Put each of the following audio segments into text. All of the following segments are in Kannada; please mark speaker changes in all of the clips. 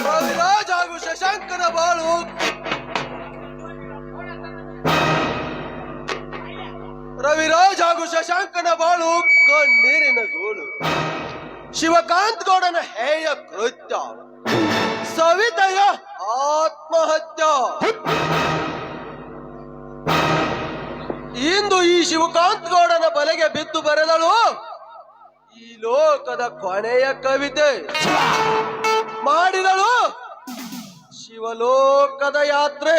Speaker 1: ರವಿರಾಜ್ ಹಾಗೂ ಶಶಾಂಕನ ಬಾಳು ರವಿರಾಜ್ ಹಾಗೂ ಶಶಾಂಕನ ಬಾಳು ಕಣ್ಣೀರಿನ ಗೋಳು. ಶಿವಕಾಂತ್ ಗೌಡನ ಹೇಯ ಕೃತ್ಯ, ಸವಿತೆಯ ಆತ್ಮಹತ್ಯೆ. ಇಂದು ಈ ಶಿವಕಾಂತ್ ಗೌಡನ ಬಲೆಗೆ ಬಿದ್ದು ಬರೆದಳು ಈ ಲೋಕದ ಕೊನೆಯ ಕವಿತೆ. ಮಾಡಿದಳು ಶಿವಲೋಕದ ಯಾತ್ರೆ.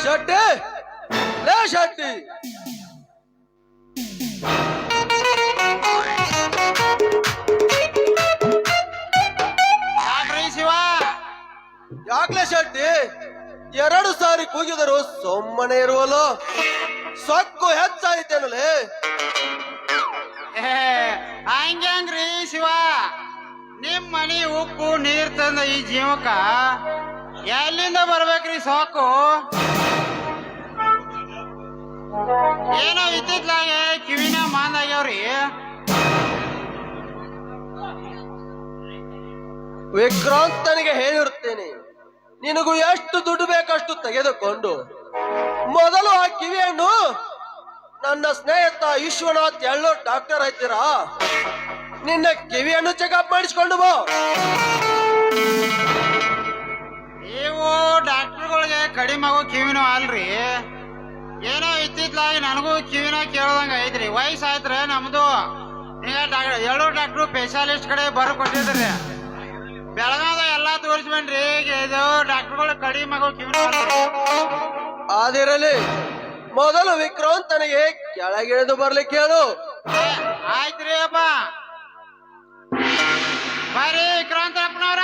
Speaker 1: ಶೆಟ್ಟಿ, ಲೇ ಶೆಟ್ಟಿ, ಯಾಕ್ಲೆ ಶೆಟ್ಟಿ 2 ಸಾರಿ ಕೂಗಿದರು ಸುಮ್ಮನೆ ಇರುವಲ್ಲ, ಸೊಕ್ಕು ಹೆಚ್ಚಾಯ್ತೇನಲೇ?
Speaker 2: ಹಂಗ್ರಿ ಶಿವ, ನಿಮ್ ಮನಿ ಉಪ್ಪು ನೀರ್ ತಂದ ಈ ಜೀವಕ್ಕ ಎಲ್ಲಿಂದ ಬರ್ಬೇಕ್ರಿ ಸೊಕ್ಕು? ಏನೋ ಇತ್ತಿತ್ಲಾಗೆ ಕಿವಿನ ಮಾಂದಾಗ್ಯಾವ್ರಿ.
Speaker 1: ವಿಕ್ರಾಂತನಿಗೆ ಹೇಳಿರುತ್ತೇನೆ, ನಿನಗೂ ಎಷ್ಟು ದುಡ್ಡು ಬೇಕಷ್ಟು ತೆಗೆದುಕೊಂಡು ಮೊದಲು ಆ ಕಿವಿಯನ್ನು ನನ್ನ ಸ್ನೇಹಿತ ವಿಶ್ವನಾಥ್ ಎಲ್ಲೋ ಡಾಕ್ಟರ್ ಐತೀರಾ, ನಿನ್ನ ಕಿವಿಯನ್ನು ಚೆಕಪ್ ಮಾಡಿಸ್ಕೊಂಡು ಬಾ.
Speaker 2: ನೀವು ಡಾಕ್ಟರ್ಗಳಿಗೆ ಕಡಿಮೆ ಆಗೋ ಕಿವಿನೂ ಅಲ್ರಿ. ಏನೋ ಇತ್ತಿತ್ಲಾಗಿ ನನಗೂ ಕಿವಿನ ಕೇಳ್ದಂಗ ಐತ್ರಿ. ವಯಸ್ಸಾಯ್ತ್ರೆ ನಮ್ದು. ಈಗ ಎಲ್ಲೋ ಡಾಕ್ಟ್ರು ಸ್ಪೆಷಾಲಿಸ್ಟ್ ಕಡೆ ಬರ ಕೊಟ್ಟಿದ್ರಿ. ಬೆಳಗಾದ ಎಲ್ಲಾ ತೋರಿಸ್ಬೇಡ್ರಿ. ಇದು ಡಾಕ್ಟರ್ಗಳು ಕಡಿಮೆ ಆಗೋ ಕಿವಿನೂ
Speaker 1: ಆದಿರಲಿ, ಮೊದಲು ವಿಕ್ರಾಂತನಿಗೆ ಕೆಳಗಿಳಿದು ಬರ್ಲಿಕ್ಕೆ ಹೇಳು.
Speaker 2: ಆಯ್ತ್ರಿ ಅಪ್ಪ. ಬರ್ರಿ ವಿಕ್ರಾಂತಪ್ಪನವ್ರ.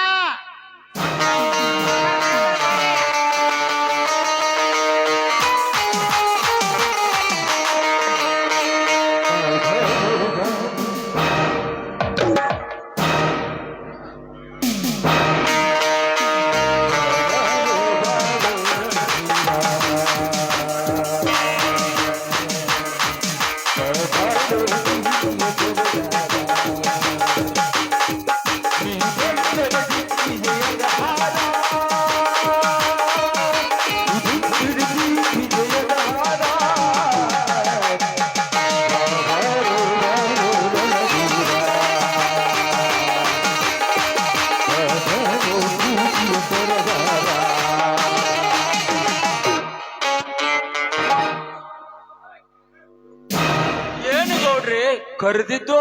Speaker 3: ಕರೆದಿದ್ದು?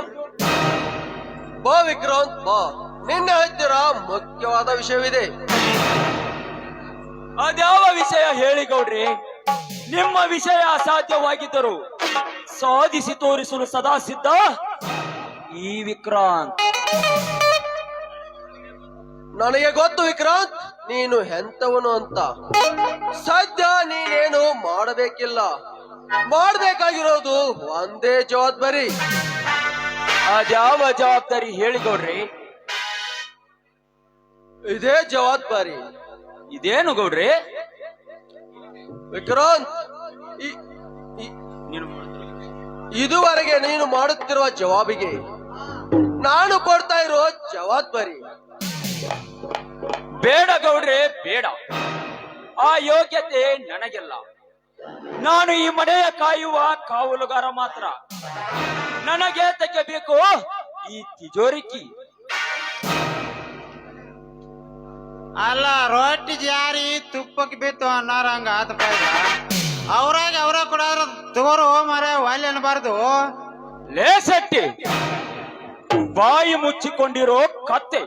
Speaker 1: ಬಾ ವಿಕ್ರಾಂತ್ ಬಾ, ನಿನ್ನೆ ಹತ್ತಿರ ಮುಖ್ಯವಾದ ವಿಷಯವಿದೆ.
Speaker 3: ಅದ್ಯಾವ ವಿಷಯ ಹೇಳಿ ಗೌಡ್ರಿ? ನಿಮ್ಮ ವಿಷಯ ಅಸಾಧ್ಯವಾಗಿದ್ದರು ಸಾಧಿಸಿ ತೋರಿಸಲು ಸದಾ ಸಿದ್ಧ ಈ ವಿಕ್ರಾಂತ್.
Speaker 1: ನನಗೆ ಗೊತ್ತು ವಿಕ್ರಾಂತ್, ನೀನು ಎಂತವನು ಅಂತ. ಸದ್ಯ ನೀನೇನು ಮಾಡಬೇಕಿಲ್ಲ, ಮಾಡಬೇಕಾಗಿರೋದು ಒಂದೇ ಜವಾಬ್ದಾರಿ.
Speaker 3: ಅದ್ಯಾವ ಜವಾಬ್ದಾರಿ ಹೇಳಿ ಗೌಡ್ರಿ?
Speaker 1: ಇದೇ ಜವಾಬ್ದಾರಿ.
Speaker 3: ಇದೇನು ಗೌಡ್ರಿ?
Speaker 1: ವಿಕ್ರಾಂತ್, ಇದುವರೆಗೆ ನೀನು ಮಾಡುತ್ತಿರುವ ಜವಾಬಿಗೆ ನಾನು ಕೊಡ್ತಾ ಇರೋ ಜವಾಬ್ದಾರಿ.
Speaker 3: ಬೇಡ ಗೌಡ್ರೆ, ಬೇಡ. ಆ ಯೋಗ್ಯತೆ ನನಗೆಲ್ಲ. ನಾನು ಈ ಮನೆಯ ಕಾಯುವ ಕಾವಲುಗಾರ ಮಾತ್ರ. ನನಗೆ ತೆಗೆಬೇಕು ಈ ತಿಜೋರಿಕಿ.
Speaker 2: ಅಲ್ಲ, ರೊಟ್ಟಿ ಜಾರಿ ತುಪ್ಪಕ್ಕೆ ಬಿತ್ತು ಅನ್ನೋರಂಗ ಆತಪ್ಪ. ಅವ್ರಾಗ ಅವ್ರ ಕೊಡಾದ್ರ ತಗೋರು ಮರ ಒಲ್ಲೆ ಅನ್ಬಾರ್ದು.
Speaker 3: ಲೇಸಟ್ಟಿ, ಬಾಯಿ ಮುಚ್ಚಿಕೊಂಡಿರೋ ಕತ್ತೆ.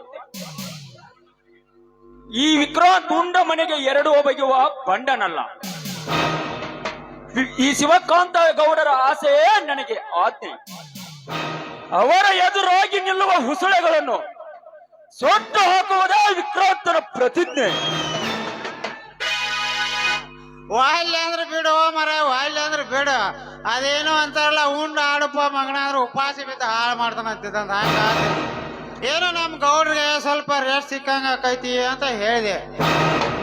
Speaker 3: ಈ ವಿಕ್ರಾಂತ್ ಉಂಡ ಮನೆಗೆ 2 ಬಗೆಯುವ ಬಂಡನಲ್ಲ. ಈ ಶಿವಕಾಂತ ಗೌಡರ ಆಸೆಯೇ ನನಗೆ ಆಜ್ಞೆ. ಅವರ ಎದುರಾಗಿ ನಿಲ್ಲುವ ಹುಸುಳೆಗಳನ್ನು ಸೊಟ್ಟು ಹಾಕುವುದೇ ವಿಕ್ರಾಂತನ ಪ್ರತಿಜ್ಞೆ.
Speaker 2: ವಾಲ್ಯ ಅಂದ್ರೆ ಬಿಡು ಮರ, ವಾಲ್ಯ ಅಂದ್ರೆ ಬಿಡು. ಅದೇನು ಅಂತಾರಲ್ಲ, ಉಂಡು ಆಡಪ್ಪ ಮಗನ ಅಂದ್ರೆ ಉಪವಾಸ ಬಿದ್ದು ಹಾಳು ಮಾಡ್ತಾನ ಅಂತಿದ್ದಂತ. ಏನೋ ನಮ್ ಗೌಡ್ರಿಗೆ ಸ್ವಲ್ಪ ರೇಟ್ ಸಿಕ್ಕಂಗ ಆಕೈತಿ ಅಂತ ಹೇಳಿದೆ.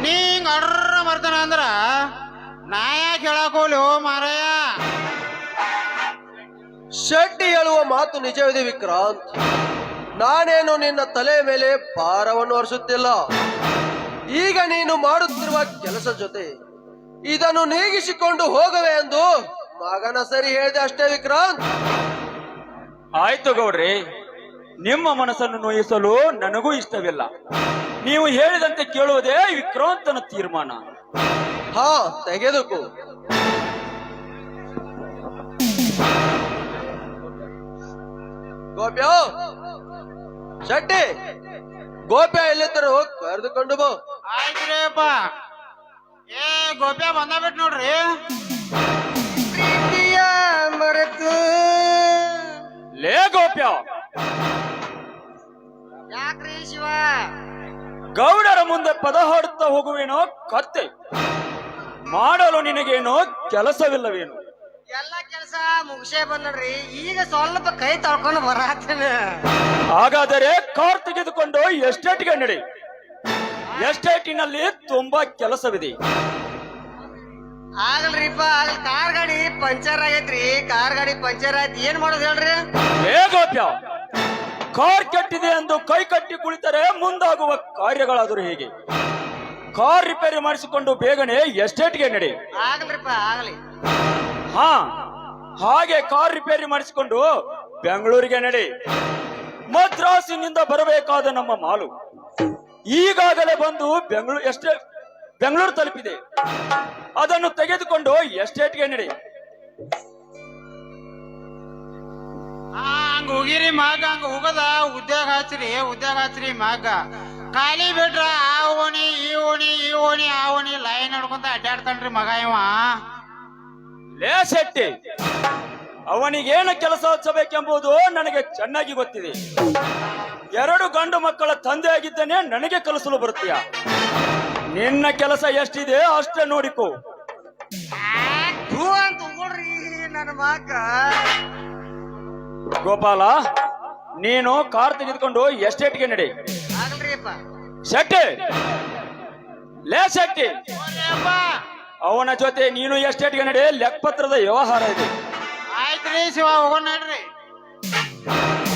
Speaker 2: ನೀ ಹಿಂಗ ಅಡ್ರ ಬರ್ತಾನ ಅಂದ್ರ ನಾ ಯಾಕೆ ಹೇಳಕ್ ಹೋಗ್ಲಿ? ಓ ಮಾರಯ್ಯ,
Speaker 1: ಶೆಟ್ಟಿ ಹೇಳುವ ಮಾತು ನಿಜವಿದೆ ವಿಕ್ರಾಂತ್. ನಾನೇನು ನಿನ್ನ ತಲೆ ಮೇಲೆ ಭಾರವನ್ನು ಹೊರಿಸುತ್ತಿಲ್ಲ. ಈಗ ನೀನು ಮಾಡುತ್ತಿರುವ ಕೆಲಸ ಜೊತೆ ಇದನ್ನು ನೀಗಿಸಿಕೊಂಡು ಹೋಗವೆ ಎಂದು ಮಗನ ಸರಿ ಹೇಳಿದೆ ಅಷ್ಟೇ ವಿಕ್ರಾಂತ್.
Speaker 3: ಆಯ್ತು ಗೌಡ್ರಿ, ನಿಮ್ಮ ಮನಸ್ಸನ್ನು ನೋಯಿಸಲು ನನಗೂ ಇಷ್ಟವಿಲ್ಲ. ನೀವು ಹೇಳಿದಂತೆ ಕೇಳುವುದೇ ವಿಕ್ರಾಂತನ ತೀರ್ಮಾನ.
Speaker 1: ಹಾ, ತೆಗೆದುಕೋ. ಗೋಪ್ಯ, ಶೆಟ್ಟಿ, ಗೋಪ್ಯ ಎಲ್ಲಿದ್ದರು ಕರೆದುಕೊಂಡು ಬೋ.
Speaker 2: ಆಯ್ತ್ರಿ ಅಪ್ಪ. ಏ ಗೋಪ್ಯ ಬಂದ ಬಿಟ್ಟು ನೋಡ್ರಿ. ಮರೆತು
Speaker 3: ಲೇ ಗೋಪ್ಯ,
Speaker 2: ಯಾಕ್ರಿ ಶಿವ?
Speaker 3: ಗೌಡರ ಮುಂದೆ ಪದ ಹಾಡುತ್ತಾ ಹೋಗುವೇನೋ ಕತ್ತೆ? ಮಾಡಲು ನಿನಗೇನೋ ಕೆಲಸವಿಲ್ಲವೇನು?
Speaker 4: ಎಲ್ಲ ಕೆಲಸ ಮುಗಿಸೇ ಬಂದ್ರಿ. ಈಗ ಸ್ವಲ್ಪ ಕೈ ತೊಳ್ಕೊಂಡು ಬರತ್ತೇನೆ.
Speaker 3: ಹಾಗಾದರೆ ಕಾರ್ ತೆಗೆದುಕೊಂಡು ಎಸ್ಟೇಟ್ಗೆ ನಡಿ. ಎಸ್ಟೇಟಿನಲ್ಲಿ ತುಂಬಾ ಕೆಲಸವಿದೆ.
Speaker 4: ಆಗಲ್ರಿಪ್ಪ, ಆಗಲ್. ಕಾರ್ ಗಾಡಿ ಪಂಚರ್ ಆಗೈತ್ರಿ. ಕಾರ್ ಗಾಡಿ ಪಂಚರ್ ಆಯ್ತು, ಏನ್ ಮಾಡೋದು ಹೇಳ್ರಿ?
Speaker 3: ಲೇ ಗೋಪ್ಯ, ಕಾರ್ ಕೆಟ್ಟಿದೆ ಎಂದು ಕೈ ಕಟ್ಟಿ ಕುಳಿತರೆ ಮುಂದಾಗುವ ಕಾರ್ಯಗಳಾದರೂ ಹೇಗೆ? ಕಾರ್ ರಿಪೇರಿ ಮಾಡಿಸಿಕೊಂಡು ಬೇಗನೆ ಎಸ್ಟೇಟ್ಗೆ ನಡಿ.
Speaker 4: ಆಗಲ್ರಿಪ್ಪ, ಆಗಲಿ.
Speaker 3: ಹಾ, ಹಾಗೆ ಕಾರ್ ರಿಪೇರಿ ಮಾಡಿಸಿಕೊಂಡು ಬೆಂಗಳೂರಿಗೆ ನಡಿ. ಮದ್ರಾಸಿನಿಂದ ಬರಬೇಕಾದ ನಮ್ಮ ಮಾಲು ಈಗಾಗಲೇ ಬಂದು ಬೆಂಗಳೂರು ತಲುಪಿದೆ. ಅದನ್ನು ತೆಗೆದುಕೊಂಡು ಎಸ್ಟೇಟ್ಗೆ ನಡಿ.
Speaker 2: ಹಂಗ ಹೋಗಿರಿ ಮಗ. ಹಂಗ ಹೋಗದ ಉದ್ಯೋಗ ಹಚ್ಚ್ರಿ ಮಗ. ಖಾಲಿ ಬಿಟ್ರ ಆ ಓಣಿ ಈ ಓಣಿ ಈ ಓಣಿ ಆ ಓಣಿ ಲೈನ್ ಹಿಡ್ಕೊಂತ ಅಡ್ಡಾಡ್ತಾನ್ರಿ ಮಗ ಇವ.
Speaker 3: ಲೇ ಶೆಟ್ಟಿ, ಅವನಿಗೇನು ಕೆಲಸ ಹಚ್ಚಬೇಕೆಂಬುದು ನನಗೆ ಚೆನ್ನಾಗಿ ಗೊತ್ತಿದೆ. 2 ಗಂಡು ಮಕ್ಕಳ ತಂದೆ ಆಗಿದ್ದೇನೆ, ನನಗೆ ಕಲಿಸಲು ಬರುತ್ತೀಯ? ನಿನ್ನ ಕೆಲಸ ಎಷ್ಟಿದೆ ಅಷ್ಟೇ ನೋಡಿಕೋ.
Speaker 4: ಹೂ ಅಂತ ಹೋಗ್ರಿ ನನ್ನ ಮಗ.
Speaker 3: ಗೋಪಾಲ, ನೀನು ಕಾರ್ ತೆಗೆದುಕೊಂಡು ಎಸ್ಟೇಟ್ಗೆ ನಡಿ.
Speaker 4: ಆಗಲ್ರಿಪ್ಪ.
Speaker 3: ಶೆಟ್ಟಿ, ಲೇ ಶೆಟ್ಟಿ,
Speaker 2: ಅಪ್ಪ
Speaker 3: ಅವನ ಜೊತೆ ನೀನು ಎಸ್ಟೇಟ್ಗೆ ನಡಿ. ಲೆಕ್ಕಪತ್ರದ ವ್ಯವಹಾರ ಇದೆ.
Speaker 2: ಆಯ್ತ್ರಿ ಶಿವ, ಹೋಗೋಣ ನಡ್ರಿ.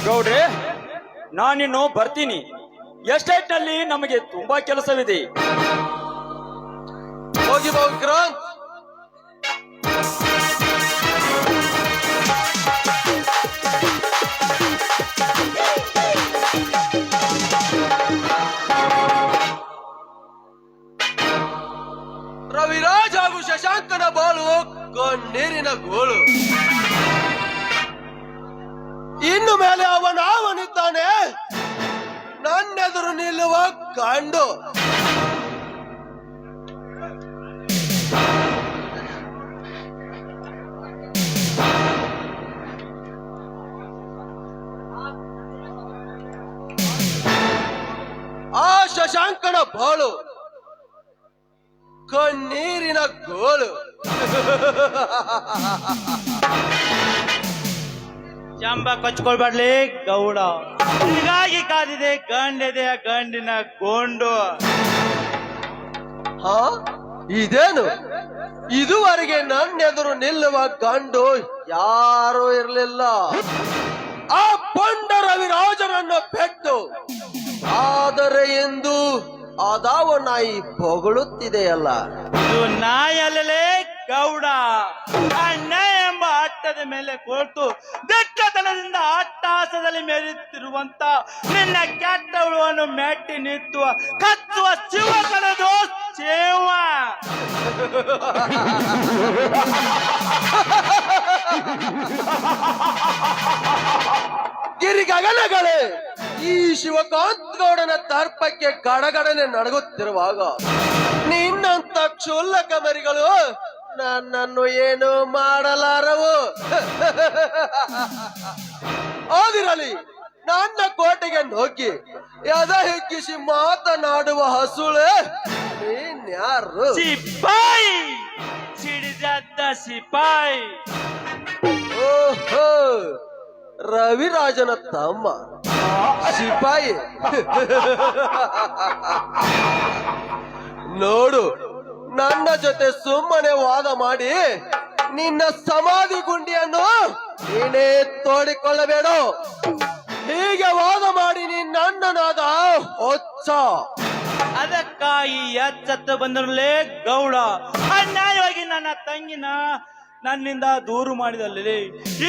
Speaker 3: ಗೌಡ್ರೆ, ನಾನಿನ್ನು ಬರ್ತೀನಿ. ಎಸ್ಟೇಟ್ ನಲ್ಲಿ ನಮಗೆ ತುಂಬಾ ಕೆಲಸವಿದೆ.
Speaker 1: ಹೋಗಿ ಬಾ ವಿಕ್ರಾಂತ್. ರವಿರಾಜ್ ಹಾಗೂ ಶಶಾಂಕನ ಬಾಳು ಕಣ್ಣೀರಿನ ಗೋಳು. ಇನ್ನು ಮೇಲೆ ಅವನಿದ್ದಾನೆ ನನ್ನೆದುರು ನಿಲ್ಲುವ ಗಂಡು. ಆ ಶಶಾಂಕನ ಬಾಳು ಕಣ್ಣೀರಿನ ಗೋಳು.
Speaker 5: ಜಂಬ ಕಚ್ಕೊಳ್ಬಾರ್ಲಿ ಗೌಡ. ಹೀಗಾಗಿ ಕಾದಿದೆ ಗಂಡೆದೆಯ ಗಂಡಿನ ಗೋಂಡು.
Speaker 1: ಹಾ, ಇದೇನು? ಇದುವರೆಗೆ ನನ್ನೆದುರು ನಿಲ್ಲುವ ಗಂಡು ಯಾರೂ ಇರಲಿಲ್ಲ. ಆ ಪೊಂಡ ರವಿರಾಜನನ್ನು ಪೆಟ್ಟು. ಆದರೆ ಎಂದು ಅದಾವ ನಾಯಿ ಹೊಗಳುತ್ತಿದೆಯಲ್ಲ.
Speaker 5: ಇದು ನಾಯಲ್ಲೇ ಗೌಡ. ಅಣ್ಣ ಎಂಬ ಆಟದ ಮೇಲೆ ಕೊಟ್ಟು ದಿಟ್ಟತನದಿಂದ ಅಟ್ಟಾಸದಲ್ಲಿ ಮೆರೆಯುತ್ತಿರುವಂತ ನಿನ್ನ ಕೆಟ್ಟ ಉಳುವನ್ನು ಮೆಟ್ಟಿ ನಿಂತುವ ಕಚ್ಚುವ ಶಿವ ಕಣದು ಸೇವ.
Speaker 1: ಗಿರಿಗಗನಗಳೇ, ಈ ಶಿವಕಾಂತ್ ಗೌಡನ ತರ್ಪಕ್ಕೆ ಗಡಗಡನೆ ನಡಗುತ್ತಿರುವಾಗ ನಿನ್ನಂತ ಕ್ಷುಲ್ಲಕ ಮರಿಗಳು ನನ್ನನ್ನು ಏನು ಮಾಡಲಾರವು. ಆಗಿರಲಿ, ನನ್ನ ಕೋಟೆಗೆ ನುಗ್ಗಿ ಎದ ಹಿಗ್ಗಿಸಿ ಮಾತನಾಡುವ ಹಸುಳೆ ನೀನ್ಯಾರು?
Speaker 5: ಸಿಪಾಯಿ, ಸಿಡಿದದ್ದ ಸಿಪಾಯಿ.
Speaker 1: ಓಹೋ, ರವಿರಾಜನ ತಮ್ಮ ಸಿಪಾಯಿ. ನೋಡು, ನನ್ನ ಜೊತೆ ಸುಮ್ಮನೆ ವಾದ ಮಾಡಿ ನಿನ್ನ ಸಮಾಧಿ ಗುಂಡಿಯನ್ನು ನೀನೇ ತೋಡಿಕೊಳ್ಳಬೇಡ. ಹೀಗೆ ವಾದ ಮಾಡಿ ನಿನ್ನ ಅಣ್ಣನಾದ ಹೊಚ್ಚ.
Speaker 5: ಅದಕ್ಕಾಗಿ ಎಚ್ಚತ್ತು ಬಂದಿರಲೇ ಗೌಡ, ಅನ್ಯಾಯವಾಗಿ ನನ್ನ ತಂಗಿನ ನನ್ನಿಂದ ದೂರು ಮಾಡಿದಲ್ಲಿ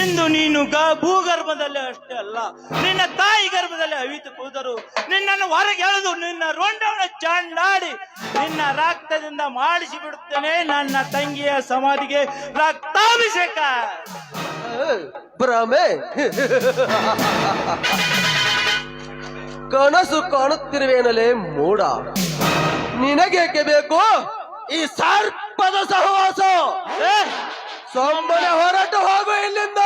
Speaker 5: ಇಂದು ನೀನು ಭೂಗರ್ಭದಲ್ಲಿ ಅಷ್ಟೇ ಅಲ್ಲ, ನಿನ್ನ ತಾಯಿ ಗರ್ಭದಲ್ಲಿ ಅವಿತು ಕೂದರು ನಿನ್ನನ್ನು ಹೊರಗೆ ಎಳೆದು ನಿನ್ನ ರೊಂಡವನ್ನು ಚಂಡಾಡಿ ನಿನ್ನ ರಕ್ತದಿಂದ ಮಾಡಿಸಿ ಬಿಡುತ್ತೇನೆ ನನ್ನ ತಂಗಿಯ ಸಮಾಧಿಗೆ ರಕ್ತಾಭಿಷೇಕ.
Speaker 1: ಭ್ರಮೆ. ಕನಸು ಕಾಣುತ್ತಿರುವೇನಲೇ ಮೂಡ. ನಿನಗೇಕೆ ಬೇಕು ಈ ಸರ್ಪದ ಸಹವಾಸ? ಸೊಮ್ಮನೆ ಹೊರಟು ಹೋಗು ಇಲ್ಲಿಂದ.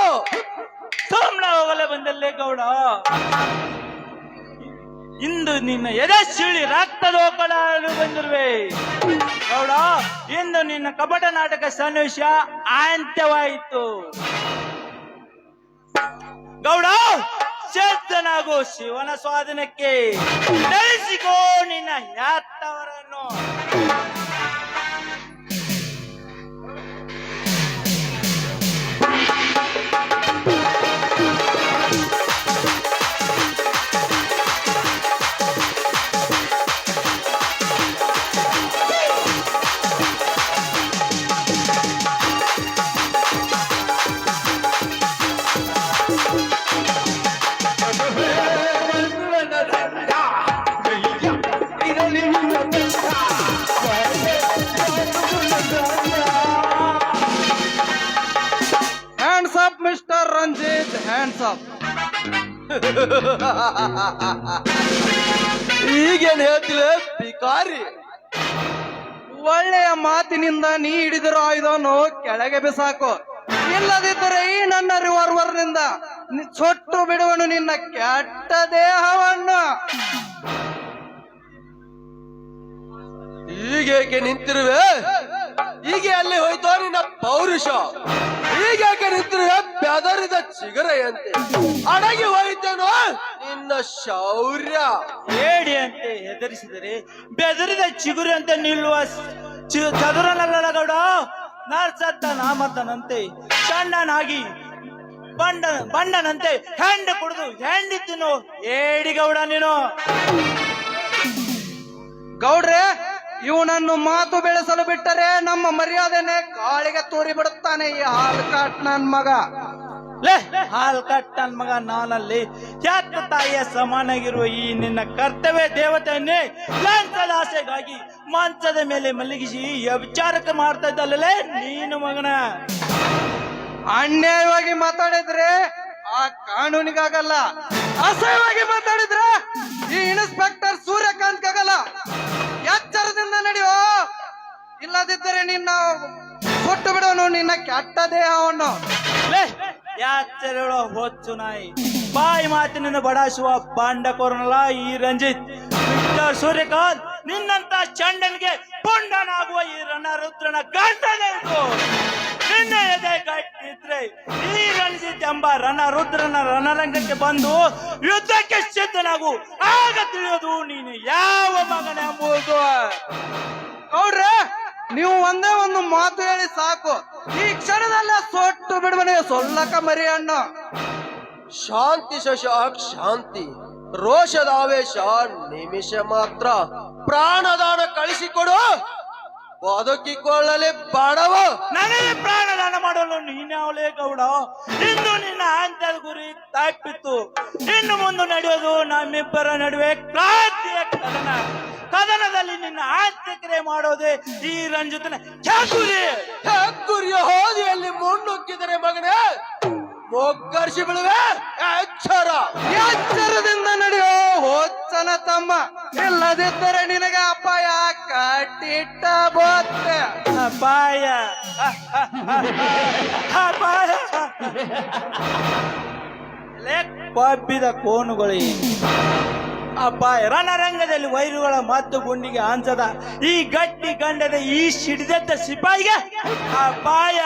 Speaker 5: ಸೋಮನ ಹೋಗಲೇ ಬಂದಲ್ಲೇ ಗೌಡ, ಇಂದು ನಿನ್ನ ಎದೆ ಸಿಳಿ ರಕ್ತದ ಒಕ್ಕಲಾಡಲು ಬಂದಿರುವೆ ಗೌಡ. ಇಂದು ನಿನ್ನ ಕಪಟ ನಾಟಕ ಸನ್ನಿವೇಶ ಅಂತ್ಯವಾಯಿತು ಗೌಡ. ಚೇತನಾಗು ಶಿವನ ಸ್ವಾಧೀನಕ್ಕೆ, ನಡೆಸಿಕೋ ನಿನ್ನ ಯಾತ್ತವರನ್ನು.
Speaker 2: Hands up mister Ranjit, hands up.
Speaker 1: ಈಗೇನ್ ಹೇಳ್ತಿವೆ ಭಿಕಾರಿ?
Speaker 2: ಒಳ್ಳೆಯ ಮಾತಿನಿಂದ ನೀ ಹಿಡಿದಿರೋ ಆಯುಧವನ್ನು ಕೆಳಗೆ ಬಿಸಾಕು, ಇಲ್ಲದಿದ್ದರೆ ಈ ನನ್ನ ರಿವಾಲ್ವರ್ ನಿಂದ ಸೊಟ್ಟು ಬಿಡುವನು ನಿನ್ನ ಕೆಟ್ಟ ದೇಹವನ್ನು.
Speaker 1: ಈಗೇಕೆ ನಿಂತಿರುವೆ? ಹೀಗೆ ಅಲ್ಲಿ ಹೋಯ್ತೋ ನಿನ್ನ ಪೌರುಷ? ಹೀಗೇಕೆ ನಿಂತಿರುವೆ ಬೆದರಿದ ಚಿಗರೆಯಂತೆ? ಅಡಗಿ ಹೋಯ್ತೇನೋ ನಿನ್ನ ಶೌರ್ಯ?
Speaker 5: ಏಡಿಯಂತೆ ಹೆದರಿಸಿದರೆ ಬೆದರಿದ ಚಿಗುರಂತೆ ನಿಲ್ಲುವ ಚದುರನಲ್ಲ ಗೌಡ. ನರ್ಸತ್ತ ನಾಮತನಂತೆ ಚಂಡನಾಗಿ ಬಂಡನಂತೆ ಹೆಂಡ ಕುಡಿದು ಹೆಂಡಿ ತಿನ್ನು ಏಡಿ ಗೌಡ ನೀನು.
Speaker 2: ಗೌಡ್ರೆ, ಇವನನ್ನು ಮಾತು ಬೆಳೆಸಲು ಬಿಟ್ಟರೆ ನಮ್ಮ ಮರ್ಯಾದೆನೆ ಗಾಳಿಗೆ ತೂರಿ ಬಿಡುತ್ತಾನೆ ಈ ಹಾಲ್ಕಾಟ್ ನನ್ ಮಗ.
Speaker 5: ಲೇ ಹಾಲ್ ಕಟ್ಟನ್ ಮಗ, ನಾನಲ್ಲಿ ಯಾತ ತಾಯಿಯ ಸಮಾನಾಗಿರುವ ಈ ನಿನ್ನ ಕರ್ತವ್ಯ ದೇವತೆಯನ್ನೇ ಲಂಚದ ಆಸೆಗಾಗಿ ಮಂಚದ ಮೇಲೆ ಮಲಗಿಸಿ ವ್ಯಭಿಚಾರಕ್ಕೆ ಮಾಡ್ತಾ ಇದ್ದಲ್ಲೇ ನೀನು ಮಗನ.
Speaker 2: ಅನ್ಯಾಯವಾಗಿ ಮಾತಾಡಿದ್ರೆ ಆ ಕಾನೂನಿಗಾಗಲ್ಲ, ಅಸಹ್ಯವಾಗಿ ಮಾತಾಡಿದ್ರೆ ಈ ಇನ್ಸ್ಪೆಕ್ಟರ್ ಸೂರ್ಯಕಾಂತ್ ಆಗಲ್ಲ. ಎಚ್ಚರದಿಂದ ನಡೆಯೋ, ಇಲ್ಲದಿದ್ದರೆ ನಿನ್ನ ಕೊಟ್ಟು ಬಿಡೋನು ನಿನ್ನ ಕೆಟ್ಟ ದೇಹವನ್ನು.
Speaker 5: ಯಾಚರ ಹೊಚ್ಚು ನಾಯಿ, ಬಾಯಿ ಮಾತಿನಿಂದ ಬಡಾಯಿಸುವ ಬಾಂಡಕೋರನಲ್ಲ ಈ ರಂಜಿತ್. ಮಿಸ್ಟರ್ ಸೂರ್ಯಕಾಂತ್, ನಿನ್ನಂತ ಚಂಡನ್ಗೆ ಪುಂಡನಾಗುವ ಈ ರಣರುದ್ರನ ಗಂಟನೆ ಇದು. ನಿನ್ನ ಎದೆ ಗಟ್ಟಿದ್ರೆ ಈ ರಂಜಿತ್ ಎಂಬ ರಣರುದ್ರನ ರಣರಂಗಕ್ಕೆ ಬಂದು ಯುದ್ಧಕ್ಕೆ ಸಿದ್ಧನಾಗು, ಆಗ ತಿಳಿಯೋದು ನೀನು ಯಾವ ಮಗನೆಂಬುದು.
Speaker 2: ಗೌಡ್ರೆ, ನೀವು ಒಂದೇ ಒಂದು ಮಾತು ಹೇಳಿ ಸಾಕು, ಈ ಕ್ಷಣದಲ್ಲೇ ಸೊಟ್ಟು ಬಿಡುವನೆ ಸೊಲ್ಲಕ ಮರಿ ಅಣ್ಣ.
Speaker 1: ಶಾಂತಿ ಶಶಾಕ್ ಶಾಂತಿ, ರೋಷದ ಆವೇಶ ನಿಮಿಷ ಮಾತ್ರ. ಪ್ರಾಣದಾನ ಕಳಿಸಿಕೊಡು, ಬದುಕಿಕೊಳ್ಳಲಿ ಬಡವ.
Speaker 5: ನನಗೆ ಪ್ರಾಣದಾನ ಮಾಡಲು ನೀನ್ಯಾವಲೇ ಗೌಡ. ಇಂದು ನಿನ್ನ ಅಂತ್ಯದ ಗುರಿ ತಪ್ಪಿತ್ತು. ಇನ್ನು ಮುಂದೆ ನಡೆಯೋದು ನಮ್ಮಿಬ್ಬರ ನಡುವೆ ಕ್ರಾಂತಿಯ ಕದನ. ಕದನದಲ್ಲಿ ನಿನ್ನ ಅಂತ್ಯಕ್ರಿಯೆ ಮಾಡೋದೇ ಈ ರಂಜಿತನ ಚಾಕುರಿ.
Speaker 1: ಗುರಿಯ ಹೋದಿಯಲ್ಲಿ ಮುನ್ನುಗ್ಗಿದರೆ ಮಗನೇ ಮೊಗ್ಗರ್ಷಿ ಬಿಡುವೆ. ಎಚ್ಚರ,
Speaker 2: ಎಚ್ಚರದಿಂದ ನಡೆಯೋ ಹೊಚ್ಚನ ತಮ್ಮ, ಇಲ್ಲದಿದ್ದರೆ ನಿನಗೆ ಅಪಾಯ ಕಟ್ಟಿಟ್ಟ ಬೋತ್ತೆ.
Speaker 5: ಅಪಾಯ ಅಪಾಯ. ಕೊಬ್ಬಿದ ಕೋನುಗಳು ಅಪಾಯ. ರಣರಂಗದಲ್ಲಿ ವೈರುಗಳ ಮತ್ತು ಗುಂಡಿಗೆ ಹಂಚದ ಈ ಗಟ್ಟಿ ಗಂಡದ ಈ ಸಿಡಿದದ್ದ ಸಿಪಾಯಿಗೆ ಅಪಾಯ.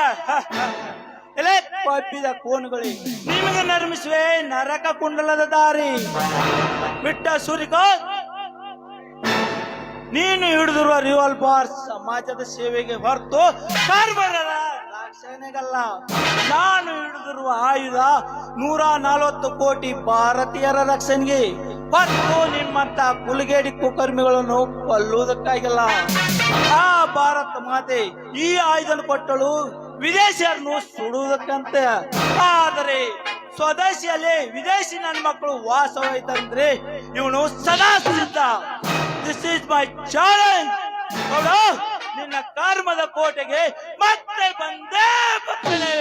Speaker 5: ಕೊಬ್ಬಿದ ಕೋನುಗಳು ನಿಮಗೆ ನಿರ್ಮಿಸುವೆ ನರಕ ಕುಂಡಲದ ದಾರಿ. ಬಿಟ್ಟ ಸೂರ್ಯಕಾಂತ್, ನೀನು ಹಿಡಿದಿರುವ ರಿವಾಲ್ವರ್ ಸಮಾಜದ ಸೇವೆಗೆ ಹೊರತು ಕಾರ್ಬಾರರ ರಕ್ಷಣೆಗಲ್ಲ. ನಾನು ಹಿಡಿದಿರುವ ಆಯುಧ 140 ಕೋಟಿ ಭಾರತೀಯರ ರಕ್ಷಣೆಗೆ ಮತ್ತು ನಿಮ್ಮಂತ ಕುಲಗೇಡಿ ಕುಕರ್ಮಿಗಳನ್ನು ಕೊಲ್ಲುವುದಕ್ಕಾಗಿಲ್ಲ. ಆ ಭಾರತ ಮಾತೆ ಈ ಆಯುಧನ ಕೊಟ್ಟಳು ವಿದೇಶಿಯರನ್ನು ಸುಡುವುದಕ್ಕಂತೆ. ಆದರೆ ಸ್ವದೇಶಿಯಲ್ಲಿ ವಿದೇಶಿ ನನ್ನ ಮಕ್ಕಳು ವಾಸವಾಯ್ತಂದ್ರೆ ಇವನು ಸದಾ ಸಿದ್ಧ. This is my challenge. ನಿನ್ನ ಕರ್ಮದ ಕೋಟೆಗೆ ಮತ್ತೆ ಬಂದೇ ಬರ್ತೇನೆ.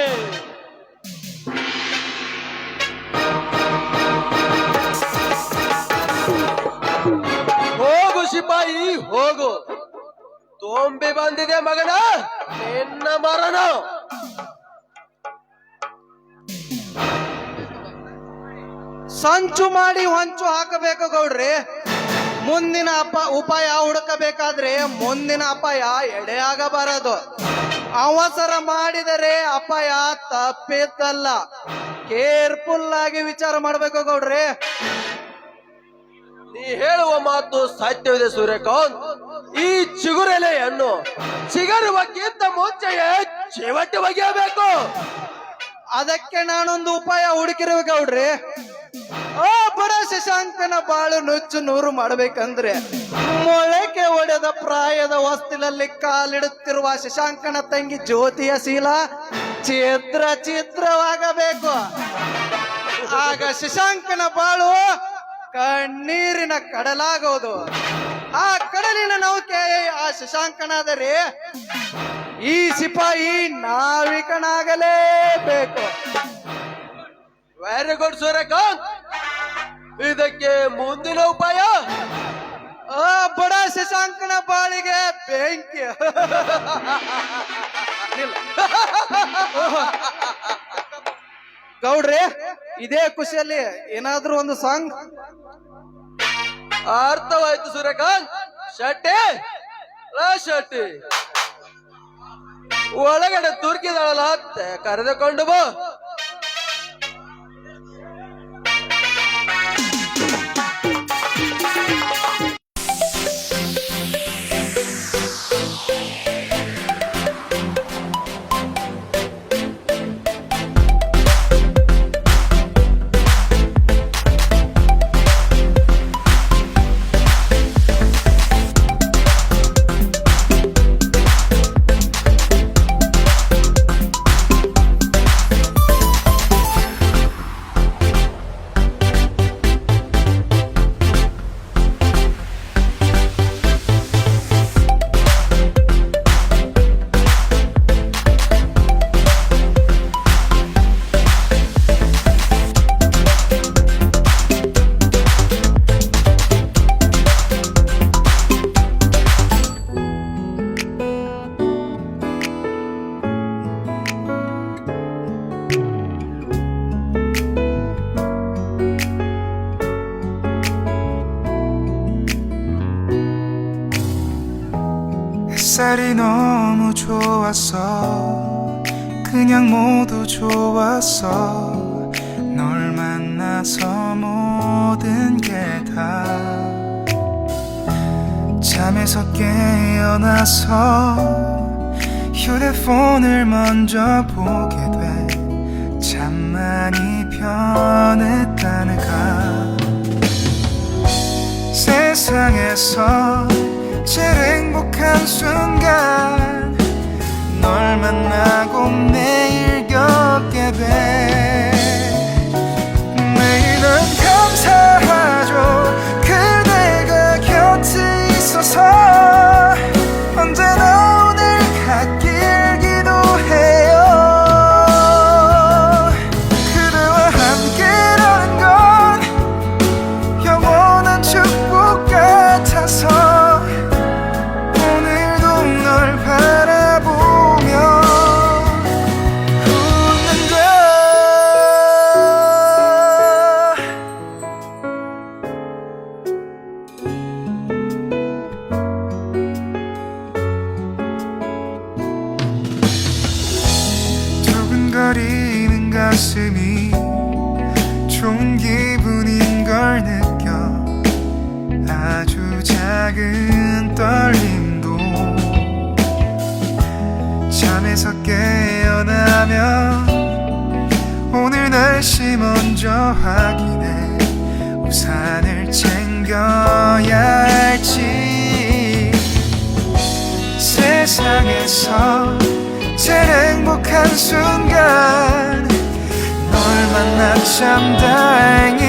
Speaker 1: ಹೋಗು ಸಿಪಾಯಿ ಹೋಗು, ತೊಂಬಿ ಬಂದಿದೆ ಮಗನ ನಿನ್ನ ಮರಣ.
Speaker 6: ಸಂಚು ಮಾಡಿ ಹೊಂಚು ಹಾಕಬೇಕು ಗೌಡ್ರಿ. ಮುಂದಿನ ಉಪಾಯ ಹುಡುಕಬೇಕಾದ್ರೆ ಮುಂದಿನ ಅಪಾಯ ಎಡೆಯಾಗಬಾರದು. ಅವಸರ ಮಾಡಿದರೆ ಅಪಾಯ ತಪ್ಪಿದ್ದಲ್ಲ. ಕೇರ್ಫುಲ್ ಆಗಿ ವಿಚಾರ ಮಾಡ್ಬೇಕು ಗೌಡ್ರಿ.
Speaker 1: ನೀ ಹೇಳುವ ಮಾತು ಸತ್ಯವಿದೆ ಸೂರ್ಯಕಾಂತ್. ಈ ಚಿಗುರೆಲೆಯನ್ನು ಚಿಗರುವಕ್ಕಿಂತ ಮುಂಚೆಯೇ ಚಿವಟ್ಟು ಬಗೆಯಬೇಕು.
Speaker 6: ಅದಕ್ಕೆ ನಾನೊಂದು ಉಪಾಯ ಹುಡುಕಿರುವ ಗೌಡ್ರಿ. ಆ ಬಡ ಶಶಾಂಕನ ಬಾಳು ನುಚ್ಚು ನೂರು ಮಾಡ್ಬೇಕಂದ್ರೆ ಮೊಳಕೆ ಒಡೆದ ಪ್ರಾಯದ ಹೊಸ್ತಿಲಲ್ಲಿ ಕಾಲಿಡುತ್ತಿರುವ ಶಶಾಂಕನ ತಂಗಿ ಜ್ಯೋತಿಯ ಶೀಲ ಚಿತ್ರವಾಗಬೇಕು. ಆಗ ಶಶಾಂಕನ ಬಾಳು ಕಣ್ಣೀರಿನ ಕಡಲಾಗುವುದು. ಆ ಕಡಲಿನ ನೌಕೆ ಆ ಶಶಾಂಕನಾದರೆ ಈ ಸಿಪಾಯಿ ನಾವಿಕನಾಗಲೇಬೇಕು.
Speaker 1: Very good Suryakant. ಇದಕ್ಕೆ ಮುಂದಿನ ಉಪಾಯ
Speaker 6: ಆ ಬಡ ಶಶಾಂಕನ ಬಾಳಿಗೆ ಬೆಂಕಿ. ಗೌಡ್ರೆ, ಇದೇ ಖುಷಿಯಲ್ಲಿ ಏನಾದ್ರೂ ಒಂದು ಸಾಂಗ್.
Speaker 1: ಅರ್ಥವಾಯ್ತು ಸೂರ್ಯಕಾಂತ್. ಶೆಟ್ಟಿ ಶೆಟ್ಟಿ ಒಳಗಡೆ ತುರ್ಕಿದಳಲ್ಲ ಕರೆದುಕೊಂಡು ಬಾ.
Speaker 7: 햇살이 너무 좋았어. 그냥 모두 좋았어. 널 만나서 모든 게 다 잠에서 깨어나서 휴대폰을 먼저 보게 돼. 참 많이 변했다는가. 세상에서 제일 행복한 순간 널 만나고 매일 겪게 돼. 매일은 감사하죠. 그대가 곁에 있어서 언제나 오늘 같길 기도해요. 그대와 함께라는 건 영원한 축복 같아서 두근거리는 가슴이 좋은 기분인 걸 느껴. 아주 작은 떨림도 잠에서 깨어나면 오늘 날씨 먼저 확인해 우산을 챙겨야 할지 세상에서 제일 행복한 순간 널 만나 참 다행이야